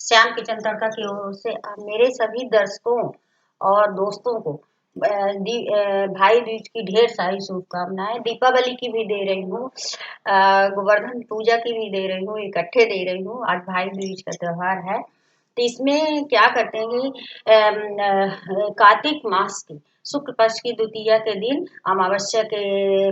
Shyam kitchen तड़का की ओर से मेरे सभी दर्शकों और दोस्तों को भाई दूज की ढेर सारी शुभकामनाएं। दीपावली की भी दे रही हूँ, गोवर्धन पूजा की भी दे रही हूँ, इकट्ठे दे रही हूँ। आज भाई दूज का त्योहार है, तो इसमें क्या करते हैं कि कार्तिक मास की शुक्ल पक्ष की द्वितीया के दिन, अमावस्या के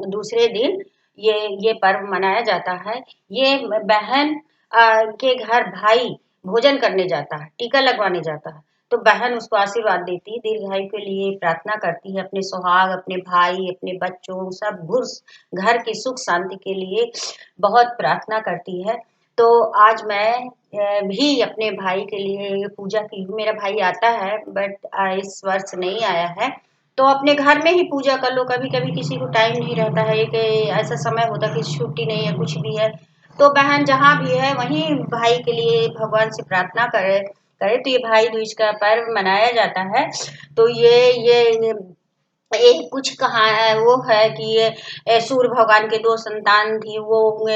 दूसरे दिन ये पर्व मनाया जाता है। ये बहन के घर भाई भोजन करने जाता है, टीका लगवाने जाता है, तो बहन उसको आशीर्वाद देती है, दीर्घायु के लिए प्रार्थना करती है, अपने सुहाग, अपने भाई, अपने बच्चों, सब घर की सुख शांति के लिए बहुत प्रार्थना करती है। तो आज मैं भी अपने भाई के लिए पूजा की हूँ। मेरा भाई आता है बट इस वर्ष नहीं आया है, तो अपने घर में ही पूजा कर लो। कभी कभी किसी को टाइम नहीं रहता है, एक ऐसा समय होता है कि छुट्टी नहीं है, कुछ भी है, तो बहन जहाँ भी है वहीं भाई के लिए भगवान से प्रार्थना करे करे तो ये भाई दूज का पर्व मनाया जाता है। तो ये कुछ कहा वो है कि ये सूर्य भगवान के दो संतान थी, वो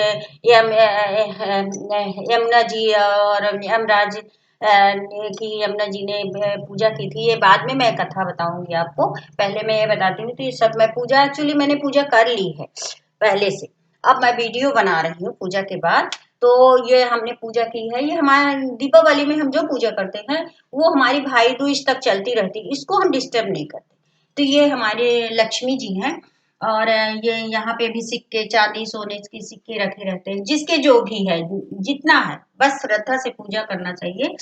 यमुना जी और यमराज की यमुना जी ने पूजा की थी। ये बाद में मैं कथा बताऊंगी आपको, पहले मैं ये बताती हूँ। तो ये सब मैं पूजा, एक्चुअली मैंने पूजा कर ली है पहले से, अब मैं वीडियो बना रही हूँ पूजा के बाद। तो ये हमने पूजा की है, ये हमारे दीपावली में हम जो पूजा करते हैं वो हमारी भाई दूज तक चलती रहती, इसको हम डिस्टर्ब नहीं करते। तो ये हमारे लक्ष्मी जी हैं, और ये यहाँ पे भी सिक्के, चांदी सोने के सिक्के रखे रहते हैं, जिसके जो भी है, जितना है, बस श्रद्धा से पूजा करना चाहिए।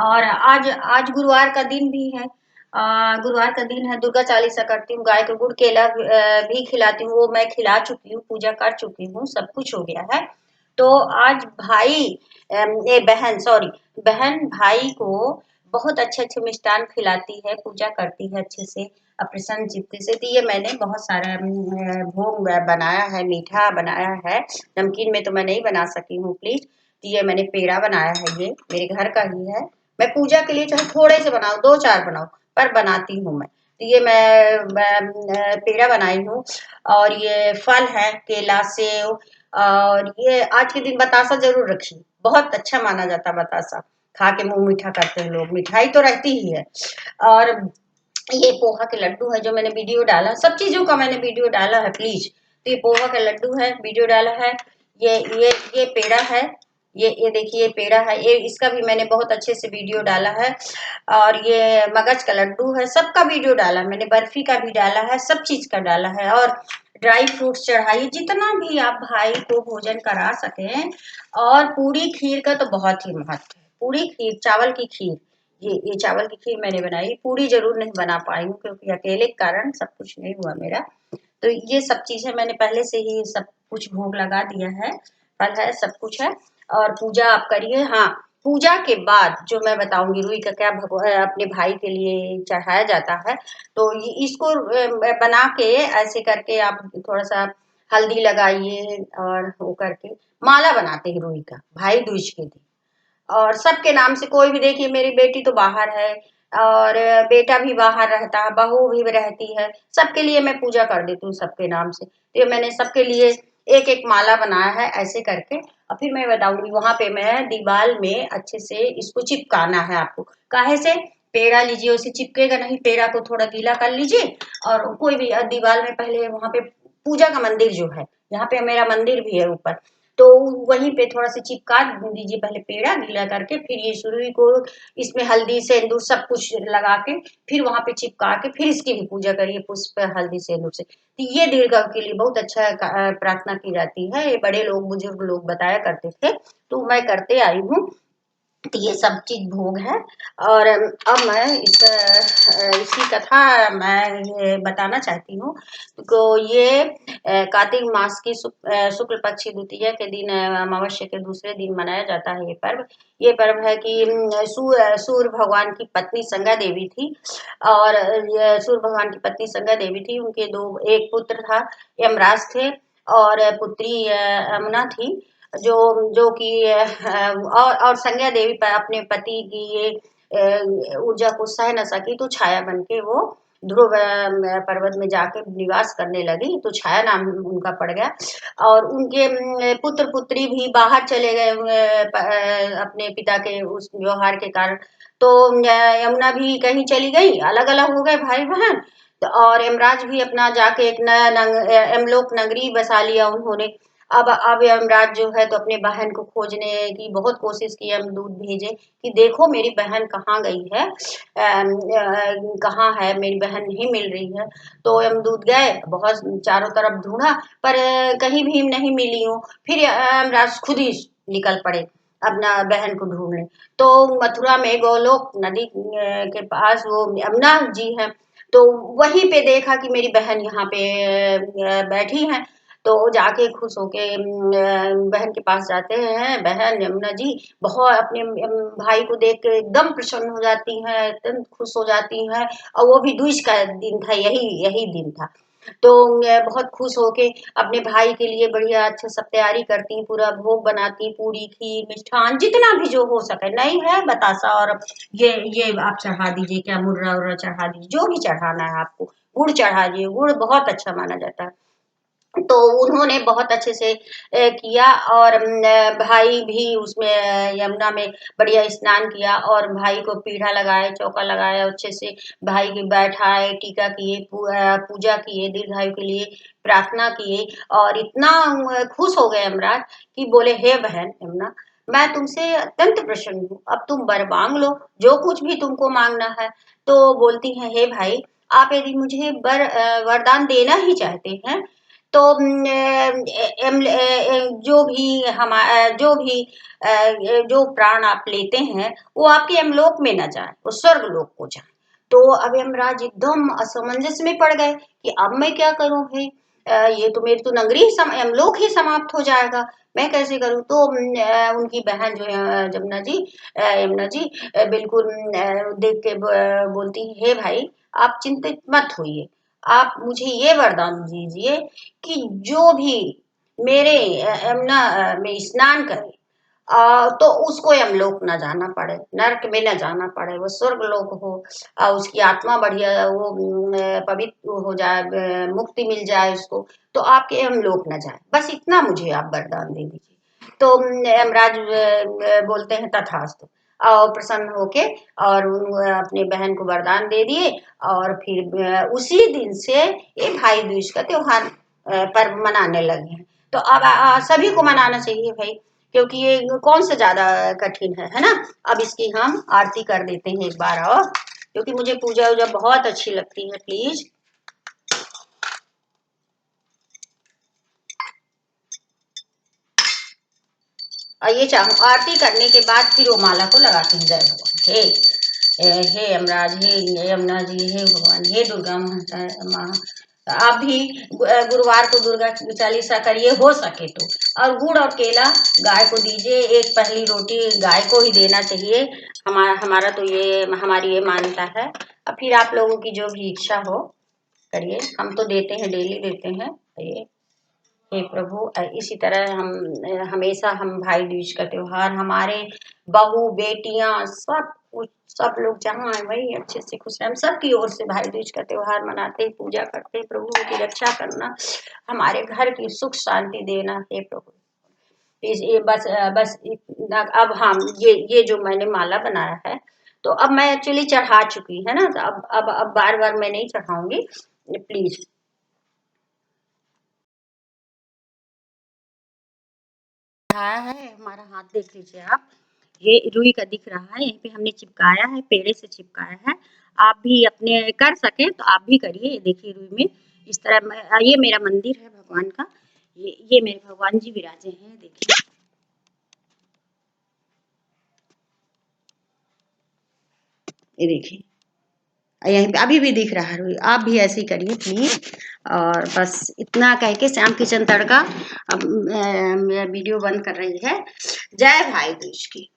और आज आज गुरुवार का दिन भी है, गुरुवार का दिन है, दुर्गा चालीसा करती हूँ, गाय को गुड़ केला भी खिलाती हूँ, वो मैं खिला चुकी हूँ, पूजा कर चुकी हूँ, सब कुछ हो गया है। तो आज भाई ये बहन, सॉरी, बहन भाई को बहुत अच्छे अच्छे मिष्ठान खिलाती है, पूजा करती है अच्छे से, प्रसन्न चित्त से। तो ये मैंने बहुत सारा भोग बनाया है, मीठा बनाया है, नमकीन में तो मैं नहीं बना सकी हूँ प्लीज। तो ये मैंने पेड़ा बनाया है, ये मेरे घर का ही है। मैं पूजा के लिए चाहे थोड़े से बनाऊं, दो चार बनाऊं, पर बनाती हूँ मैं। तो ये मैं पेड़ा बनाई हूँ। और ये फल है, केला, सेव, और ये आज के दिन बतासा जरूर रखिए, बहुत अच्छा माना जाता है बतासा, खा के मुंह मीठा करते हैं लोग, मिठाई तो रहती ही है। और ये पोहा के लड्डू है जो मैंने वीडियो डाला, सब चीजों का मैंने वीडियो डाला है प्लीज। तो ये पोहा का लड्डू है, वीडियो डाला है। ये पेड़ा है, ये देखिए, ये पेड़ा है, ये इसका भी मैंने बहुत अच्छे से वीडियो डाला है। और ये मगज का लड्डू है, सबका वीडियो डाला मैंने, बर्फी का भी डाला है, सब चीज का डाला है। और ड्राई फ्रूट्स चढ़ाइए, जितना भी आप भाई को भोजन करा सकें। और पूरी खीर का तो बहुत ही महत्व है, पूरी खीर, चावल की खीर, ये चावल की खीर मैंने बनाई, पूरी जरूर नहीं बना पाई हूँ क्योंकि अकेले के कारण सब कुछ नहीं हुआ मेरा। तो ये सब चीजें मैंने पहले से ही सब कुछ भोग लगा दिया है, फल है, सब कुछ है। और पूजा आप करिए। हाँ, पूजा के बाद जो मैं बताऊंगी, रुई का क्या अपने भाई के लिए चढ़ाया जाता है। तो ये इसको बना के ऐसे करके आप थोड़ा सा हल्दी लगाइए, और वो करके माला बनाते हैं रुई का भाई दूज के दिन। और सबके नाम से, कोई भी, देखिए मेरी बेटी तो बाहर है, और बेटा भी बाहर रहता है, बहू भी रहती है, सबके लिए मैं पूजा कर देती हूँ सबके नाम से। तो ये मैंने सबके लिए एक एक माला बनाया है ऐसे करके। और फिर मैं बताऊंगी, वहां पे मैं दीवार में अच्छे से इसको चिपकाना है आपको। काहे से? पेड़ा लीजिए, उसे चिपकेगा नहीं, पेड़ा को थोड़ा गीला कर लीजिए, और कोई भी दीवार में पहले वहां पे पूजा का मंदिर जो है, यहाँ पे मेरा मंदिर भी है ऊपर, तो वहीं पे थोड़ा सा चिपका दीजिए पहले पेड़ा गीला करके, फिर ये सुरई को इसमें हल्दी सिंदूर सब कुछ लगा के, फिर वहां पे चिपका के, फिर इसकी भी पूजा करिए पुष्प हल्दी सिंदूर से। तो ये दीर्घ के लिए बहुत अच्छा प्रार्थना की जाती है, ये बड़े लोग, बुजुर्ग लोग बताया करते थे, तो मैं करते आई हूँ। तो ये सब चीज भोग है। और अब मैं इसकी कथा मैं ये बताना चाहती हूँ। तो ये कार्तिक मास की शुक्ल पक्ष की द्वितीया के दिन, अमावस्या के दूसरे दिन मनाया जाता है ये पर्व। ये पर्व है कि सूर्य भगवान की पत्नी संगा देवी थी, और सूर्य भगवान की पत्नी संगा देवी थी, उनके दो, एक पुत्र था, यमराज थे, और पुत्री यमुना थी, जो जो कि और संज्ञा देवी अपने पति की ये ऊर्जा को सह न सकी, तो छाया बन के वो ध्रुव पर्वत में जाकर निवास करने लगी, तो छाया नाम उनका पड़ गया। और उनके पुत्र पुत्री भी बाहर चले गए अपने पिता के उस व्यवहार के कारण। तो यमुना भी कहीं चली गई, अलग अलग हो गए भाई बहन। तो और यमराज भी अपना जाके एक नया यमलोक नगरी बसा लिया उन्होंने। अब यमराज जो है तो अपने बहन को खोजने की बहुत कोशिश की, यमदूत भेजे कि देखो मेरी बहन कहाँ गई है, कहाँ है मेरी बहन, नहीं मिल रही है। तो यमदूत गए, बहुत चारों तरफ ढूंढा, पर कहीं भी नहीं मिली हूँ। फिर यमराज खुद ही निकल पड़े अपना बहन को ढूंढने। तो मथुरा में गोलोक नदी के पास वो यमुना जी है, तो वहीं पे देखा कि मेरी बहन यहाँ पे बैठी है। तो जाके खुश होके बहन के पास जाते हैं। बहन यमुना जी बहुत अपने भाई को देख के एकदम प्रसन्न हो जाती हैं, एकदम खुश हो जाती हैं। और वो भी दूज का दिन था, यही यही दिन था। तो बहुत खुश होके अपने भाई के लिए बढ़िया अच्छा सब तैयारी करती, पूरा भोग बनाती, पूरी खीर मिष्ठान जितना भी जो हो सके, नहीं है बतासा और ये आप चढ़ा दीजिए, क्या मुर्रा उर्रा चढ़ा दीजिए, जो भी चढ़ाना है आपको। गुड़ चढ़ा दीजिए, गुड़ बहुत अच्छा माना जाता है। तो उन्होंने बहुत अच्छे से किया। और भाई भी उसमें यमुना में बढ़िया स्नान किया, और भाई को पीढ़ा लगाए, चौका लगाया, अच्छे से भाई के बैठाए, टीका किए, पूजा किए, दीर्घायु के लिए प्रार्थना किए। और इतना खुश हो गए यमराज कि बोले हे बहन यमुना, मैं तुमसे अत्यंत प्रसन्न हूँ, अब तुम वर मांग लो, जो कुछ भी तुमको मांगना है। तो बोलती हैं हे भाई, आप यदि मुझे वरदान देना ही चाहते हैं तो जो प्राण आप लेते हैं वो आपके यमलोक में न जाए, वो स्वर्ग लोक को जाए। तो अब यमराज एकदम असमंजस में पड़ गए कि अब मैं क्या करूं भाई, ये तो मेरी तो नगरी ही यमलोक ही समाप्त हो जाएगा, मैं कैसे करूं। तो उनकी बहन जो है यमुना जी बिल्कुल देख के बोलती हे भाई, आप चिंतित मत होइए, आप मुझे ये वरदान दीजिए कि जो भी मेरे यमुना में स्नान करे तो उसको यमलोक न जाना पड़े, नरक में न जाना पड़े, वो स्वर्ग लोक हो, और उसकी आत्मा बढ़िया वो पवित्र हो जाए, मुक्ति मिल जाए उसको, तो आपके यमलोक न जाए, बस इतना मुझे आप वरदान दे दीजिए। तो यमराज बोलते हैं तथास्तु, और प्रसन्न होके और अपने बहन को वरदान दे दिए। और फिर उसी दिन से ये भाई दूज का त्योहार पर्व मनाने लगे हैं। तो अब सभी को मनाना चाहिए भाई, क्योंकि ये कौन सा ज्यादा कठिन है ना। अब इसकी हम आरती कर देते हैं एक बार और, क्योंकि मुझे पूजा वूजा बहुत अच्छी लगती है। प्लीज और ये चाहूँ आरती करने के बाद फिर वो माला को लगाते हैं। जय भगवान, हे यमराज, हे यमुना जी, हे भगवान, हे दुर्गा माँ, आप भी गुरुवार को दुर्गा चालीसा करिए हो सके तो, और गुड़ और केला गाय को दीजिए, एक पहली रोटी गाय को ही देना चाहिए। हमारा तो ये हमारी ये मान्यता है। अब फिर आप लोगों की जो भी इच्छा हो करिए, हम तो देते हैं, डेली देते हैं ये। हे प्रभु, इसी तरह हम हमेशा हम भाई दूज का त्योहार हमारे बहू बेटियां सब कुछ सब लोग जहाँ है वही अच्छे से खुश हैं। हम सबकी ओर से भाई दूज का त्योहार मनाते, पूजा करते, प्रभु की रक्षा करना, हमारे घर की सुख शांति देना। हे प्रभु, ये बस इतना। अब हम ये जो मैंने माला बनाया है, तो अब मैं एक्चुअली चढ़ा चुकी है ना, तो अब बार बार मैं नहीं चढ़ाऊंगी, प्लीज। रहा है हमारा हाथ देख लीजिए आप, ये रुई का दिख रहा है, यहीं पे हमने चिपकाया है, पेड़े से चिपकाया है। आप भी अपने कर सके तो आप भी करिए। देखिए रुई में इस तरह, ये मेरा मंदिर है भगवान का, ये मेरे भगवान जी विराजे हैं, देखिए। ये देखिए यहीं पे अभी भी दिख रहा है रुई, आप भी ऐसे ही करिए प्लीज। और बस इतना कह के श्याम किचन तड़का अब वीडियो बंद कर रही है। जय भाई दूज की।